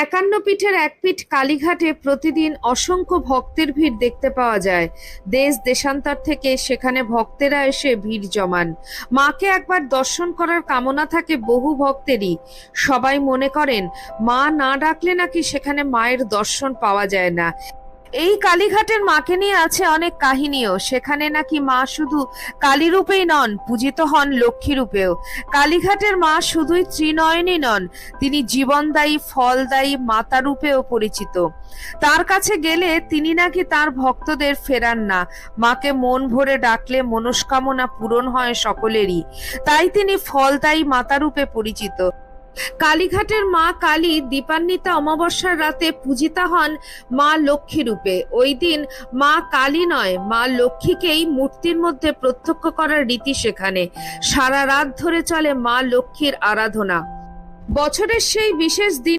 একান্ন পীঠের এক পীঠ কালীঘাটে প্রতিদিন অসংখ্য ভক্তের ভিড় দেখতে পাওয়া যায়। দেশ দেশান্তর থেকে সেখানে ভক্তেরা এসে ভিড় জমান। মাকে একবার দর্শন করার কামনা থাকে বহু ভক্তেরই। সবাই মনে করেন মা না ডাকলে নাকি সেখানে মায়ের দর্শন পাওয়া যায় না। এই কালীঘাটের মাকে নিয়ে আছে অনেক কাহিনীও। সেখানে নাকি মা শুধু কালী রূপেই নন, পূজিত হন লক্ষ্মী রূপেও। কালীঘাটের মা শুধুই ত্রিনয়নী নন, তিনি জীবনদায়ী ফলদায়ী মাতা রূপেও পরিচিত। তার কাছে গেলে তিনি নাকি তার ভক্তদের ফেরান না। মাকে মন ভরে ডাকলে মনস্কামনা পূরণ হয় সকলেরই, তাই তিনি ফলদায়ী মাতা রূপে পরিচিত। কালীঘাটের মা কালী দীপান্বিতা অমাবস্যার রাতে পূজিতা হন মা লক্ষ্মী রূপে। ওই দিন মা কালী নয়, মা লক্ষ্মীকেই মূর্তির মধ্যে প্রত্যক্ষ করার রীতি সেখানে। সারা রাত ধরে চলে মা লক্ষ্মীর আরাধনা। বছরের সেই বিশেষ দিন